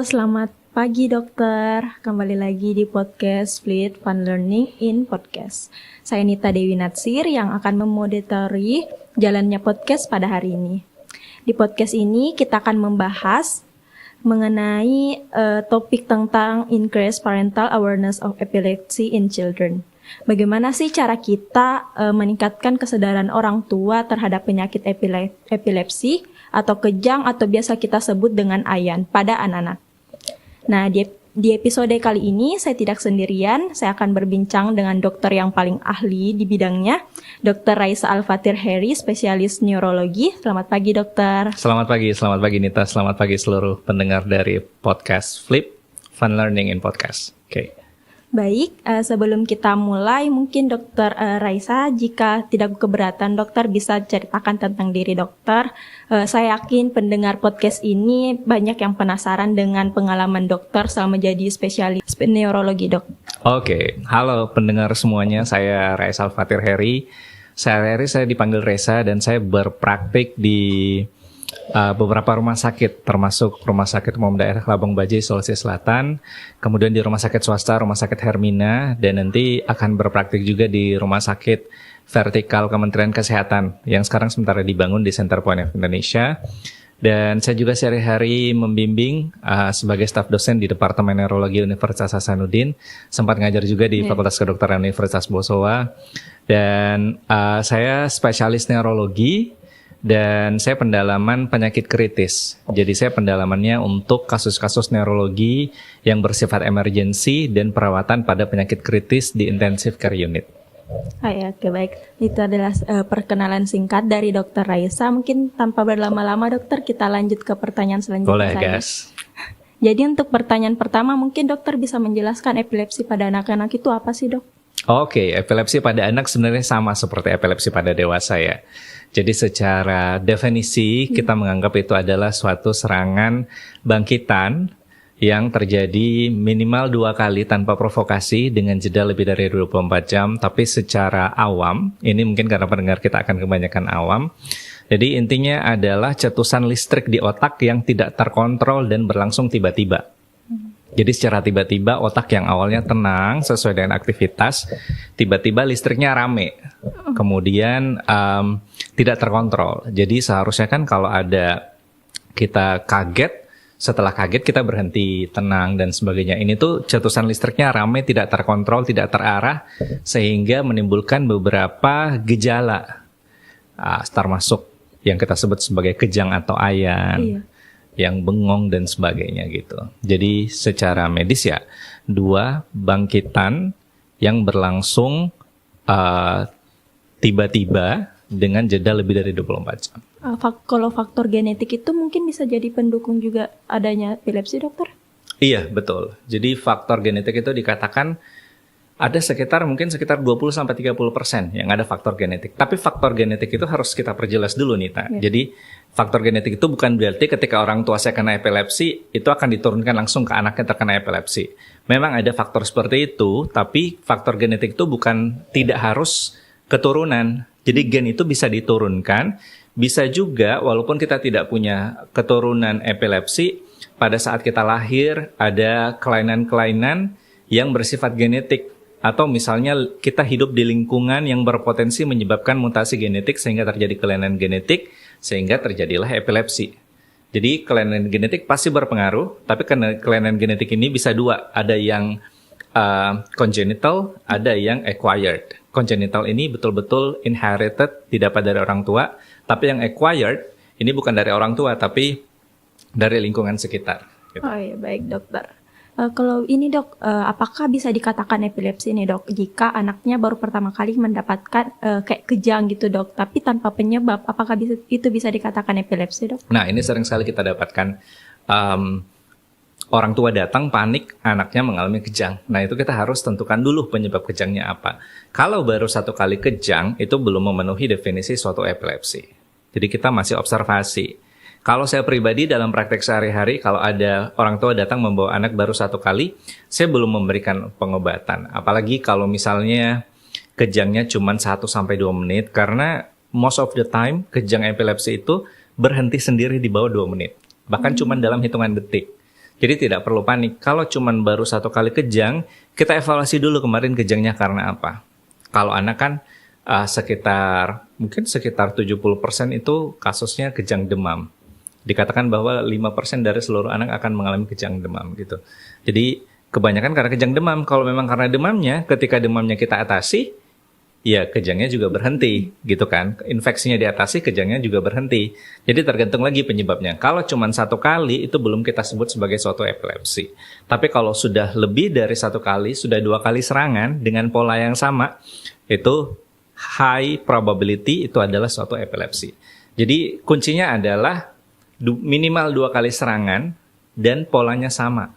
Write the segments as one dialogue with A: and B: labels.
A: selamat pagi dokter. Kembali lagi di podcast Fleet Fun Learning in Podcast. Saya Nita Dewi Natsir yang akan memoderatori jalannya podcast pada hari ini. Di podcast ini kita akan membahas mengenai topik tentang increased parental awareness of epilepsy in children. Bagaimana sih cara kita meningkatkan kesadaran orang tua terhadap penyakit epilepsi atau kejang atau biasa kita sebut dengan AYAN pada anak-anak. Nah, di episode kali ini saya tidak sendirian, saya akan berbincang dengan dokter yang paling ahli di bidangnya, Dr. Raisa Al-Fatir Heri, spesialis neurologi. Selamat pagi, dokter.
B: Selamat pagi Nita, selamat pagi seluruh pendengar dari podcast Flip Fun Learning in Podcast. Oke.
A: Baik, sebelum kita mulai, mungkin Dr. Raisa, jika tidak keberatan, dokter bisa ceritakan tentang diri dokter. Saya yakin pendengar podcast ini banyak yang penasaran dengan pengalaman dokter selama menjadi spesialis neurologi, dok.
B: Oke, halo pendengar semuanya, saya Raisa Al-Fatir Heri. Saya dipanggil Reza dan saya berpraktik di beberapa rumah sakit, termasuk Rumah Sakit Umum Daerah Labang Bajo, Sulawesi Selatan, kemudian di Rumah Sakit Swasta, Rumah Sakit Hermina, dan nanti akan berpraktik juga di Rumah Sakit Vertikal Kementerian Kesehatan yang sekarang sementara dibangun di Center Point of Indonesia. Dan saya juga sehari-hari membimbing sebagai staf dosen di Departemen Neurologi Universitas Hasanuddin, sempat ngajar juga di Fakultas Kedokteran Universitas Bosowa, dan saya spesialis neurologi. Dan saya pendalaman penyakit kritis. Jadi saya pendalamannya untuk kasus-kasus neurologi yang bersifat emergensi dan perawatan pada penyakit kritis di intensive care unit.
A: Oke, baik. Itu adalah perkenalan singkat dari Dr. Raisa. Mungkin tanpa berlama-lama dokter, kita lanjut ke pertanyaan selanjutnya.
B: Boleh, guys.
A: Jadi untuk pertanyaan pertama, mungkin dokter bisa menjelaskan epilepsi pada anak-anak itu apa sih, dok?
B: Oke, epilepsi pada anak sebenarnya sama seperti epilepsi pada dewasa ya. Jadi secara definisi kita menganggap itu adalah suatu serangan bangkitan yang terjadi minimal 2 kali tanpa provokasi dengan jeda lebih dari 24 jam. Tapi secara awam, ini mungkin karena pendengar kita akan kebanyakan awam. Jadi intinya adalah cetusan listrik di otak yang tidak terkontrol dan berlangsung tiba-tiba. Jadi secara tiba-tiba otak yang awalnya tenang sesuai dengan aktivitas, tiba-tiba listriknya rame, kemudian tidak terkontrol. Jadi seharusnya kan kalau ada kita kaget, setelah kaget kita berhenti tenang dan sebagainya. Ini tuh cetusan listriknya rame, tidak terkontrol, tidak terarah, sehingga menimbulkan beberapa gejala, termasuk yang kita sebut sebagai kejang atau AYAN. Iya. Yang bengong dan sebagainya gitu. Jadi secara medis ya 2 bangkitan yang berlangsung tiba-tiba dengan jeda lebih dari 24 jam.
A: Kalau faktor genetik itu mungkin bisa jadi pendukung juga adanya epilepsi, dokter?
B: Iya, betul. Jadi faktor genetik itu dikatakan ada sekitar 20-30% yang ada faktor genetik. Tapi faktor genetik itu harus kita perjelas dulu nih, Ta. Ya. Jadi faktor genetik itu bukan berarti ketika orang tua saya kena epilepsi, itu akan diturunkan langsung ke anaknya terkena epilepsi. Memang ada faktor seperti itu, tapi faktor genetik itu bukan tidak harus keturunan. Jadi gen itu bisa diturunkan, bisa juga walaupun kita tidak punya keturunan epilepsi, pada saat kita lahir ada kelainan-kelainan yang bersifat genetik. Atau misalnya kita hidup di lingkungan yang berpotensi menyebabkan mutasi genetik sehingga terjadi kelainan genetik, sehingga terjadilah epilepsi. Jadi kelainan genetik pasti berpengaruh, tapi kelainan genetik ini bisa 2. Ada yang congenital, ada yang acquired. Congenital ini betul-betul inherited, didapat dari orang tua. Tapi yang acquired ini bukan dari orang tua, tapi dari lingkungan sekitar. Gitu.
A: Oh iya, baik dokter. Kalau ini dok, apakah bisa dikatakan epilepsi nih dok, jika anaknya baru pertama kali mendapatkan kayak kejang gitu dok, tapi tanpa penyebab, apakah itu bisa dikatakan epilepsi dok?
B: Nah ini sering sekali kita dapatkan, orang tua datang panik, anaknya mengalami kejang. Nah itu kita harus tentukan dulu penyebab kejangnya apa. Kalau baru 1 kali kejang, itu belum memenuhi definisi suatu epilepsi. Jadi kita masih observasi. Kalau saya pribadi dalam praktek sehari-hari, kalau ada orang tua datang membawa anak baru 1 kali, saya belum memberikan pengobatan. Apalagi kalau misalnya kejangnya cuma 1-2 menit, karena most of the time kejang epilepsi itu berhenti sendiri di bawah 2 menit. Bahkan cuma dalam hitungan detik. Jadi tidak perlu panik. Kalau cuman baru 1 kali kejang, kita evaluasi dulu kemarin kejangnya karena apa. Kalau anak kan mungkin sekitar 70% itu kasusnya kejang demam. Dikatakan bahwa 5% dari seluruh anak akan mengalami kejang demam gitu. Jadi kebanyakan karena kejang demam. Kalau memang karena demamnya, ketika demamnya kita atasi, ya kejangnya juga berhenti gitu kan. Infeksinya diatasi, kejangnya juga berhenti. Jadi tergantung lagi penyebabnya. Kalau cuma 1 kali itu belum kita sebut sebagai suatu epilepsi. Tapi kalau sudah lebih dari 1 kali, sudah 2 kali serangan dengan pola yang sama, itu high probability itu adalah suatu epilepsi. Jadi kuncinya adalah minimal 2 kali serangan dan polanya sama.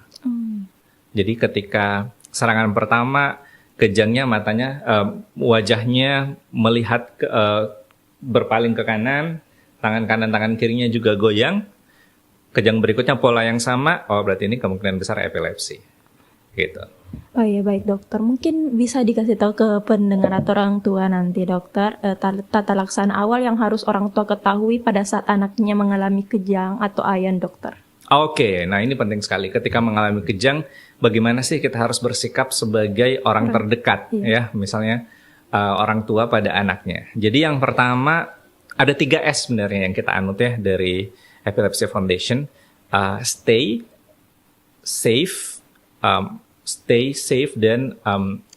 B: Jadi ketika serangan pertama kejangnya matanya, wajahnya melihat berpaling ke kanan, tangan kanan, tangan kirinya juga goyang. Kejang berikutnya pola yang sama, oh berarti ini kemungkinan besar epilepsi. Gitu.
A: Oh iya baik dokter, mungkin bisa dikasih tahu ke pendengar atau orang tua nanti dokter, tata laksana awal yang harus orang tua ketahui pada saat anaknya mengalami kejang atau ayan dokter.
B: Oke, nah ini penting sekali. Ketika mengalami kejang, bagaimana sih kita harus bersikap sebagai orang terdekat, ya, misalnya orang tua pada anaknya. Jadi yang pertama ada 3S sebenarnya yang kita anut ya dari Epilepsy Foundation. Stay safe dan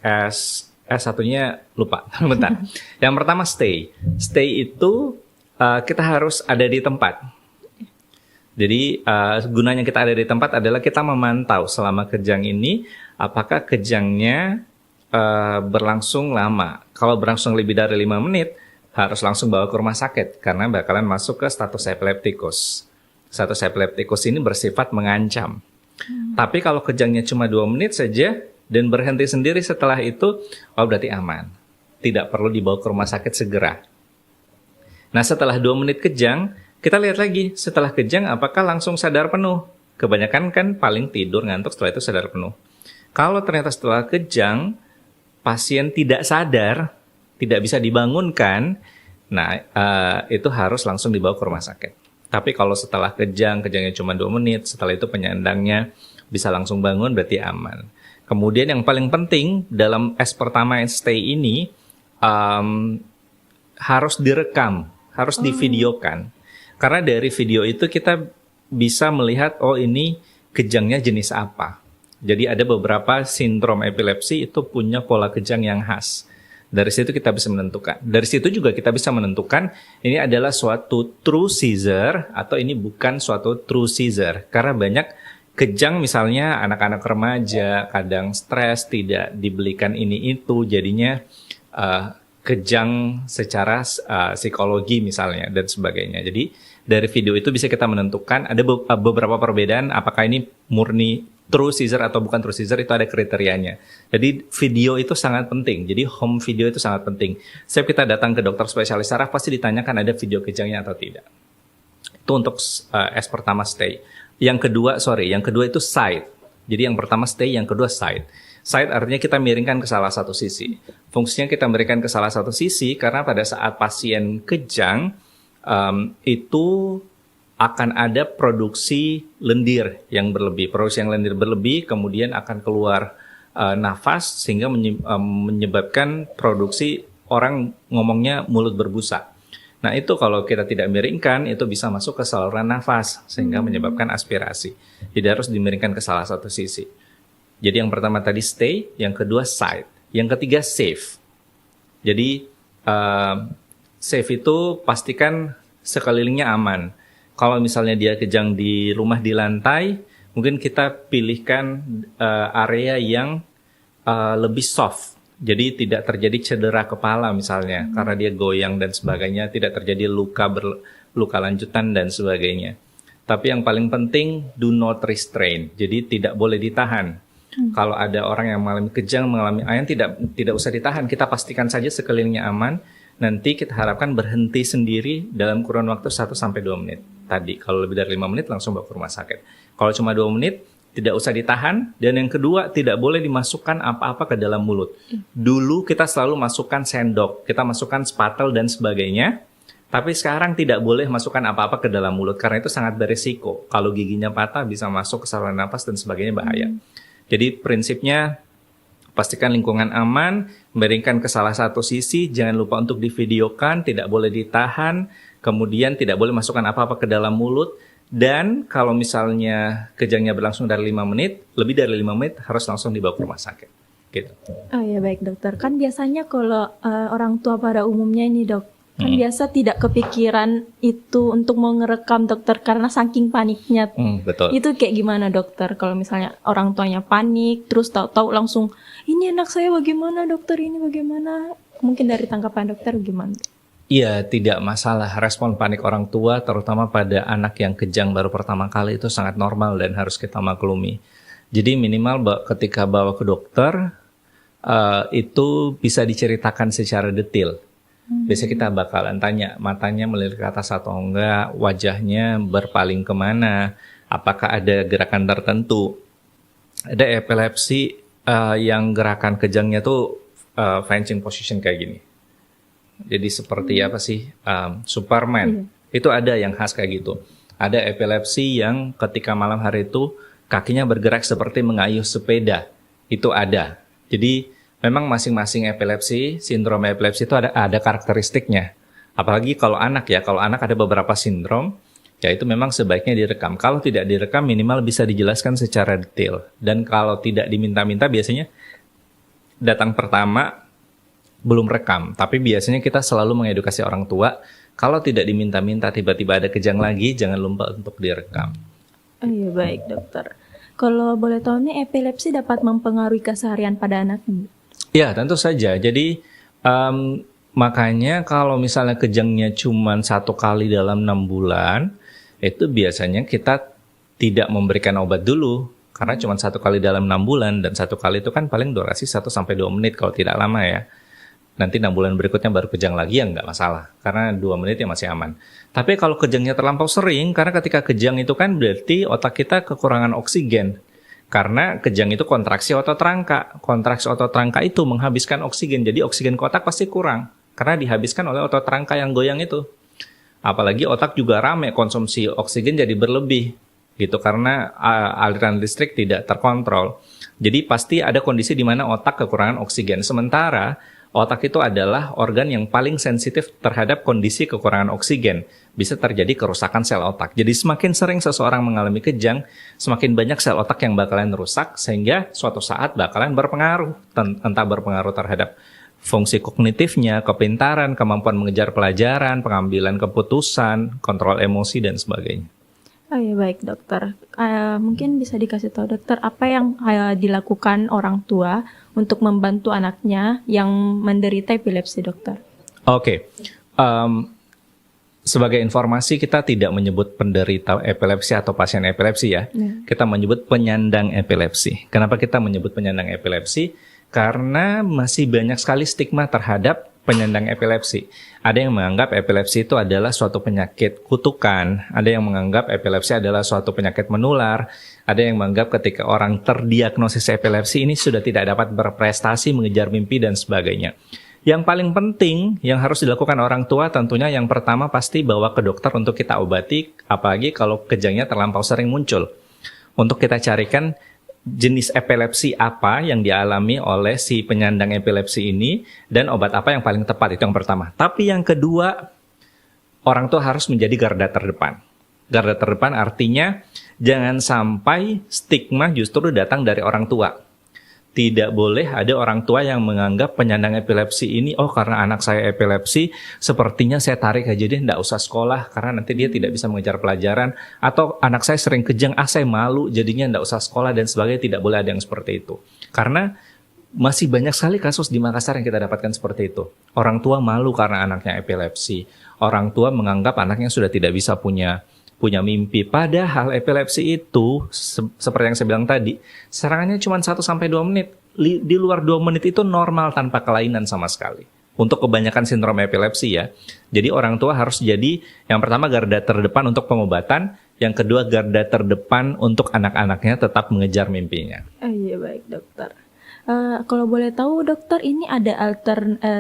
B: S satunya lupa. Bentar. Yang pertama stay itu kita harus ada di tempat. Jadi gunanya kita ada di tempat adalah kita memantau selama kejang ini apakah kejangnya berlangsung lama. Kalau berlangsung lebih dari 5 menit harus langsung bawa ke rumah sakit karena bakalan masuk ke status epileptikus. Status epileptikus ini bersifat mengancam. Tapi kalau kejangnya cuma 2 menit saja dan berhenti sendiri setelah itu, oh berarti aman. Tidak perlu dibawa ke rumah sakit segera. Nah setelah 2 menit kejang, kita lihat lagi, setelah kejang apakah langsung sadar penuh? Kebanyakan kan paling tidur, ngantuk, setelah itu sadar penuh. Kalau ternyata setelah kejang, pasien tidak sadar, tidak bisa dibangunkan, nah itu harus langsung dibawa ke rumah sakit. Tapi kalau setelah kejangnya cuma 2 menit, setelah itu penyandangnya bisa langsung bangun, berarti aman. Kemudian yang paling penting dalam S pertama stay ini, harus direkam, harus divideokan. Karena dari video itu kita bisa melihat, oh ini kejangnya jenis apa. Jadi ada beberapa sindrom epilepsi itu punya pola kejang yang khas. Dari situ kita bisa menentukan. Dari situ juga kita bisa menentukan ini adalah suatu true seizure atau ini bukan suatu true seizure. Karena banyak kejang misalnya anak-anak remaja kadang stres, tidak dibelikan ini itu, jadinya kejang secara psikologi misalnya dan sebagainya. Jadi dari video itu bisa kita menentukan ada beberapa perbedaan apakah ini murni true seizure atau bukan true seizure, itu ada kriterianya. Jadi video itu sangat penting. Jadi home video itu sangat penting. Setiap kita datang ke dokter spesialis saraf pasti ditanyakan ada video kejangnya atau tidak. Itu untuk S pertama stay. Yang kedua itu side. Jadi yang pertama stay, yang kedua side. Side artinya kita miringkan ke salah satu sisi. Fungsinya kita miringkan ke salah satu sisi karena pada saat pasien kejang itu akan ada produksi lendir yang berlebih. Produksi yang lendir berlebih kemudian akan keluar nafas sehingga menyebabkan produksi orang ngomongnya mulut berbusa. Nah itu kalau kita tidak miringkan itu bisa masuk ke saluran nafas sehingga menyebabkan aspirasi. Jadi harus dimiringkan ke salah satu sisi. Jadi yang pertama tadi stay, yang kedua side, yang ketiga safe. Jadi safe itu pastikan sekelilingnya aman. Kalau misalnya dia kejang di rumah di lantai, mungkin kita pilihkan area yang lebih soft. Jadi tidak terjadi cedera kepala misalnya, karena dia goyang dan sebagainya, tidak terjadi luka lanjutan dan sebagainya. Tapi yang paling penting, do not restrain. Jadi tidak boleh ditahan. Kalau ada orang yang mengalami kejang, mengalami ayan, tidak usah ditahan. Kita pastikan saja sekelilingnya aman. Nanti kita harapkan berhenti sendiri dalam kurun waktu 1-2 menit. Tadi, kalau lebih dari 5 menit langsung bawa ke rumah sakit. Kalau cuma 2 menit, tidak usah ditahan. Dan yang kedua, tidak boleh dimasukkan apa-apa ke dalam mulut. Dulu kita selalu masukkan sendok, kita masukkan spatel dan sebagainya. Tapi sekarang tidak boleh masukkan apa-apa ke dalam mulut karena itu sangat berisiko. Kalau giginya patah bisa masuk ke saluran napas dan sebagainya, bahaya. Jadi prinsipnya pastikan lingkungan aman, miringkan ke salah satu sisi, jangan lupa untuk divideokan, tidak boleh ditahan, kemudian tidak boleh masukkan apa-apa ke dalam mulut. Dan kalau misalnya kejangnya berlangsung dari 5 menit, lebih dari 5 menit harus langsung dibawa ke rumah sakit. Gitu.
A: Oh ya baik dokter, kan biasanya kalau orang tua pada umumnya ini dok, kan biasa tidak kepikiran itu untuk mau ngerekam dokter karena saking paniknya.
B: Betul.
A: Itu kayak gimana dokter kalau misalnya orang tuanya panik, terus tahu-tahu langsung, ini anak saya bagaimana dokter, ini bagaimana? Mungkin dari tanggapan dokter gimana?
B: Iya, tidak masalah. Respon panik orang tua, terutama pada anak yang kejang baru pertama kali, itu sangat normal dan harus kita maklumi. Jadi minimal ketika bawa ke dokter, itu bisa diceritakan secara detail. Biasanya kita bakalan tanya, matanya melirik ke atas atau enggak, wajahnya berpaling kemana, apakah ada gerakan tertentu. Ada epilepsi yang gerakan kejangnya tuh fainting position kayak gini. Jadi seperti apa sih, Superman, itu ada yang khas kayak gitu. Ada epilepsi yang ketika malam hari itu kakinya bergerak seperti mengayuh sepeda, itu ada. Jadi memang masing-masing epilepsi, sindrom epilepsi itu ada karakteristiknya. Apalagi kalau anak ya, kalau anak ada beberapa sindrom, ya itu memang sebaiknya direkam. Kalau tidak direkam minimal bisa dijelaskan secara detail. Dan kalau tidak diminta-minta biasanya datang pertama belum rekam, tapi biasanya kita selalu mengedukasi orang tua, kalau tidak diminta-minta tiba-tiba ada kejang lagi, jangan lupa untuk direkam.
A: Oh iya baik dokter. Kalau boleh tahu nih, epilepsi dapat mempengaruhi keseharian pada anak?
B: Ya tentu saja, jadi makanya kalau misalnya kejangnya cuma 1 kali dalam 6 bulan, itu biasanya kita tidak memberikan obat dulu, karena cuma 1 kali dalam 6 bulan, dan 1 kali itu kan paling durasi 1-2 menit kalau tidak lama ya. Nanti 6 bulan berikutnya baru kejang lagi ya nggak masalah, karena 2 menit ya masih aman. Tapi kalau kejangnya terlampau sering, karena ketika kejang itu kan berarti otak kita kekurangan oksigen. Karena kejang itu kontraksi otot rangka. Kontraksi otot rangka itu menghabiskan oksigen, jadi oksigen ke otak pasti kurang. Karena dihabiskan oleh otot rangka yang goyang itu. Apalagi otak juga rame, konsumsi oksigen jadi berlebih. Gitu, karena aliran listrik tidak terkontrol. Jadi pasti ada kondisi di mana otak kekurangan oksigen. Sementara otak itu adalah organ yang paling sensitif terhadap kondisi kekurangan oksigen. Bisa terjadi kerusakan sel otak. Jadi semakin sering seseorang mengalami kejang, semakin banyak sel otak yang bakalan rusak, sehingga suatu saat bakalan berpengaruh. Entah berpengaruh terhadap fungsi kognitifnya, kepintaran, kemampuan mengejar pelajaran, pengambilan keputusan, kontrol emosi, dan sebagainya.
A: Oh ya baik dokter, mungkin bisa dikasih tahu dokter apa yang dilakukan orang tua untuk membantu anaknya yang menderita epilepsi dokter? Oke.
B: Sebagai informasi kita tidak menyebut penderita epilepsi atau pasien epilepsi ya. Kita menyebut penyandang epilepsi. Kenapa kita menyebut penyandang epilepsi? Karena masih banyak sekali stigma terhadap penyandang epilepsi. Ada yang menganggap epilepsi itu adalah suatu penyakit kutukan, ada yang menganggap epilepsi adalah suatu penyakit menular, ada yang menganggap ketika orang terdiagnosis epilepsi ini sudah tidak dapat berprestasi, mengejar mimpi, dan sebagainya. Yang paling penting yang harus dilakukan orang tua tentunya yang pertama pasti bawa ke dokter untuk kita obati, apalagi kalau kejangnya terlampau sering muncul. Untuk kita carikan jenis epilepsi apa yang dialami oleh si penyandang epilepsi ini dan obat apa yang paling tepat, itu yang pertama. Tapi yang kedua, orang tua harus menjadi garda terdepan. Garda terdepan artinya jangan sampai stigma justru datang dari orang tua. Tidak boleh ada orang tua yang menganggap penyandang epilepsi ini, oh karena anak saya epilepsi, sepertinya saya tarik aja deh, nggak usah sekolah, karena nanti dia tidak bisa mengejar pelajaran. Atau anak saya sering kejang, saya malu, jadinya nggak usah sekolah, dan sebagainya. Tidak boleh ada yang seperti itu. Karena masih banyak sekali kasus di Makassar yang kita dapatkan seperti itu. Orang tua malu karena anaknya epilepsi. Orang tua menganggap anaknya sudah tidak bisa punya mimpi. Padahal epilepsi itu, seperti yang saya bilang tadi, serangannya cuma 1-2 menit. Di luar 2 menit itu normal tanpa kelainan sama sekali. Untuk kebanyakan sindrom epilepsi ya. Jadi orang tua harus jadi yang pertama garda terdepan untuk pengobatan, yang kedua garda terdepan untuk anak-anaknya tetap mengejar mimpinya.
A: Oh iya baik dokter. Kalau boleh tahu dokter, ini ada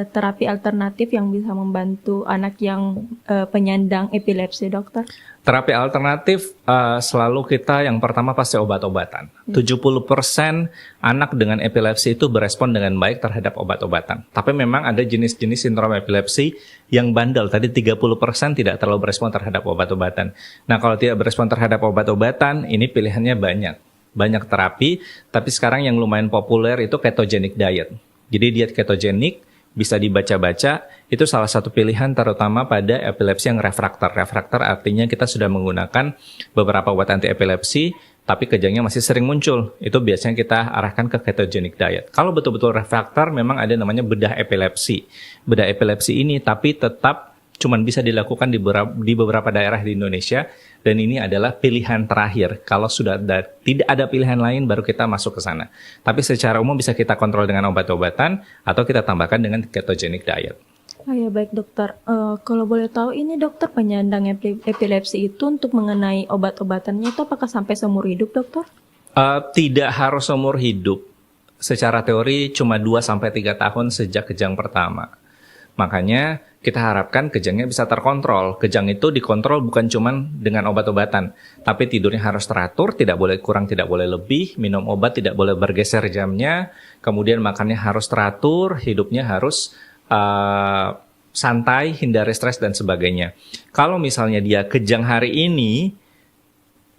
A: terapi alternatif yang bisa membantu anak yang penyandang epilepsi, dokter?
B: Terapi alternatif selalu kita yang pertama pasti obat-obatan. 70% anak dengan epilepsi itu berespon dengan baik terhadap obat-obatan. Tapi memang ada jenis-jenis sindrom epilepsi yang bandel. Tadi 30% tidak terlalu berespon terhadap obat-obatan. Nah, kalau tidak berespon terhadap obat-obatan, ini pilihannya banyak. Banyak terapi, tapi sekarang yang lumayan populer itu ketogenic diet. Jadi diet ketogenik bisa dibaca-baca, itu salah satu pilihan terutama pada epilepsi yang refraktor. Refraktor artinya kita sudah menggunakan beberapa obat anti epilepsi, tapi kejangnya masih sering muncul. Itu biasanya kita arahkan ke ketogenic diet. Kalau betul-betul refraktor, memang ada namanya bedah epilepsi. Bedah epilepsi ini tapi tetap cuman bisa dilakukan di beberapa daerah di Indonesia, dan ini adalah pilihan terakhir. Kalau sudah tidak ada pilihan lain, baru kita masuk ke sana. Tapi secara umum bisa kita kontrol dengan obat-obatan, atau kita tambahkan dengan ketogenic diet.
A: Oh ya, baik dokter. Kalau boleh tahu, ini dokter penyandang epilepsi itu untuk mengenai obat-obatannya itu apakah sampai seumur hidup, dokter?
B: Tidak harus seumur hidup. Secara teori cuma 2-3 tahun sejak kejang pertama. Makanya kita harapkan kejangnya bisa terkontrol. Kejang itu dikontrol bukan cuma dengan obat-obatan, tapi tidurnya harus teratur, tidak boleh kurang, tidak boleh lebih, minum obat tidak boleh bergeser jamnya, kemudian makannya harus teratur, hidupnya harus santai, hindari stres dan sebagainya. Kalau misalnya dia kejang hari ini,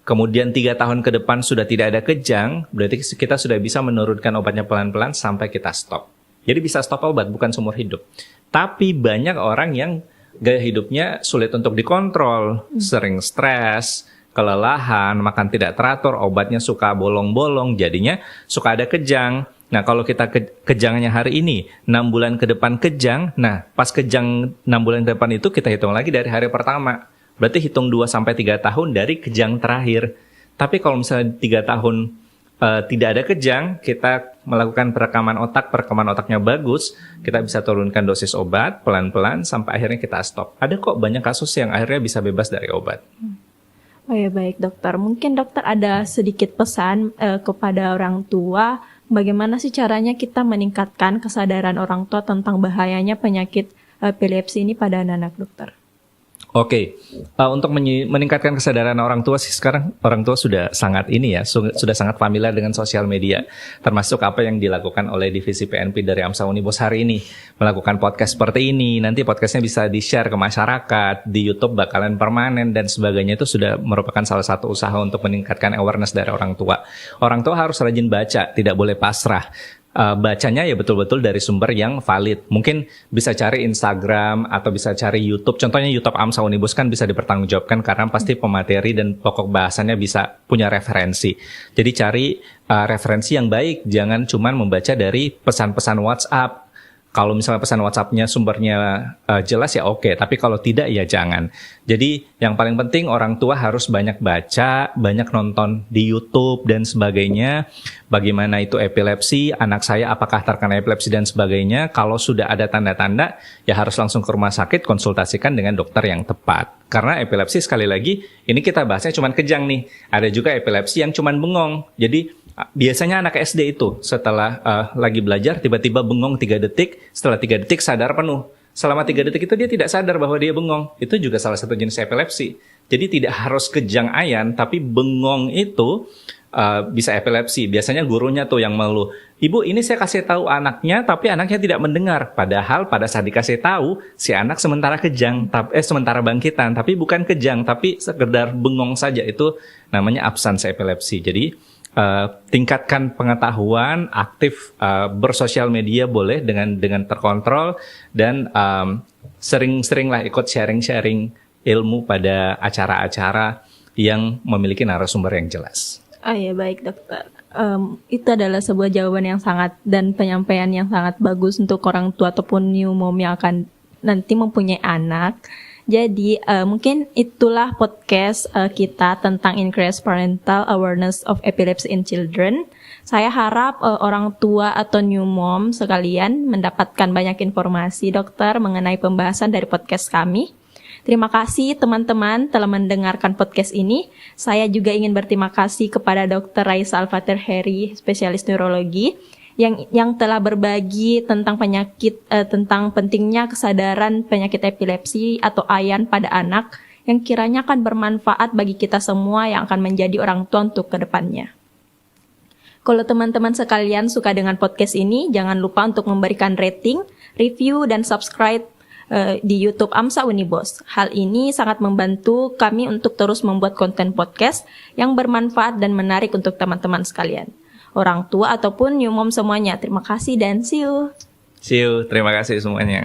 B: kemudian 3 tahun ke depan sudah tidak ada kejang, berarti kita sudah bisa menurunkan obatnya pelan-pelan sampai kita stop. Jadi bisa stop obat, bukan seumur hidup. Tapi banyak orang yang gaya hidupnya sulit untuk dikontrol, sering stres, kelelahan, makan tidak teratur, obatnya suka bolong-bolong, jadinya suka ada kejang. Nah, kalau kita kejangnya hari ini, 6 bulan ke depan kejang, nah pas kejang 6 bulan ke depan itu kita hitung lagi dari hari pertama. Berarti hitung 2-3 tahun dari kejang terakhir. Tapi kalau misalnya 3 tahun tidak ada kejang, kita melakukan perekaman otaknya bagus, kita bisa turunkan dosis obat pelan-pelan sampai akhirnya kita stop. Ada kok banyak kasus yang akhirnya bisa bebas dari obat.
A: Oh ya, baik dokter. Mungkin dokter ada sedikit pesan kepada orang tua, bagaimana sih caranya kita meningkatkan kesadaran orang tua tentang bahayanya penyakit epilepsi ini pada anak-anak, dokter?
B: Oke, untuk meningkatkan kesadaran orang tua sih, sekarang orang tua sudah sangat sudah sangat familiar dengan sosial media, termasuk apa yang dilakukan oleh divisi PNP dari AMSA Unibos hari ini, melakukan podcast seperti ini. Nanti podcastnya bisa di-share ke masyarakat, di YouTube bakalan permanen dan sebagainya. Itu sudah merupakan salah satu usaha untuk meningkatkan awareness dari orang tua. Orang tua harus rajin baca, tidak boleh pasrah. Bacanya ya betul-betul dari sumber yang valid. Mungkin bisa cari Instagram atau bisa cari YouTube. Contohnya YouTube AMSA Unibos kan bisa dipertanggungjawabkan karena pasti pemateri dan pokok bahasannya bisa punya referensi. Jadi cari referensi yang baik. Jangan cuma membaca dari pesan-pesan WhatsApp. Kalau misalnya pesan WhatsApp-nya sumbernya jelas ya oke, tapi kalau tidak ya jangan. Jadi yang paling penting orang tua harus banyak baca, banyak nonton di YouTube dan sebagainya. Bagaimana itu epilepsi, anak saya apakah terkena epilepsi dan sebagainya. Kalau sudah ada tanda-tanda ya harus langsung ke rumah sakit, konsultasikan dengan dokter yang tepat. Karena epilepsi sekali lagi, ini kita bahasnya cuma kejang nih. Ada juga epilepsi yang cuma bengong. Jadi biasanya anak SD itu setelah lagi belajar tiba-tiba bengong 3 detik, setelah 3 detik sadar penuh. Selama 3 detik itu dia tidak sadar bahwa dia bengong. Itu juga salah satu jenis epilepsi. Jadi tidak harus kejang ayan, tapi bengong itu bisa epilepsi. Biasanya gurunya tuh yang mengeluh, "Ibu, ini saya kasih tahu anaknya, tapi anaknya tidak mendengar." Padahal pada saat dikasih tahu, si anak sementara kejang, sementara bangkitan, tapi bukan kejang, tapi sekedar bengong saja. Itu namanya absence epilepsi. Jadi tingkatkan pengetahuan, aktif bersosial media boleh dengan terkontrol, dan sering-seringlah ikut sharing-sharing ilmu pada acara-acara yang memiliki narasumber yang jelas.
A: Oh ya, baik dokter. Itu adalah sebuah jawaban yang sangat dan penyampaian yang sangat bagus untuk orang tua ataupun new mom yang akan nanti mempunyai anak. Jadi mungkin itulah podcast kita tentang Increase Parental Awareness of Epilepsy in Children. Saya harap orang tua atau new mom sekalian mendapatkan banyak informasi dokter mengenai pembahasan dari podcast kami. Terima kasih teman-teman telah mendengarkan podcast ini. Saya juga ingin berterima kasih kepada Dr. Raisa Al-Fatir Heri, spesialis neurologi, yang telah berbagi tentang tentang pentingnya kesadaran penyakit epilepsi atau AYAN pada anak yang kiranya akan bermanfaat bagi kita semua yang akan menjadi orang tua untuk kedepannya. Kalau teman-teman sekalian suka dengan podcast ini, jangan lupa untuk memberikan rating, review, dan subscribe di YouTube AMSA Unibos. Hal ini sangat membantu kami untuk terus membuat konten podcast yang bermanfaat dan menarik untuk teman-teman sekalian, orang tua ataupun new mom semuanya. Terima kasih dan see you.
B: See you, terima kasih semuanya.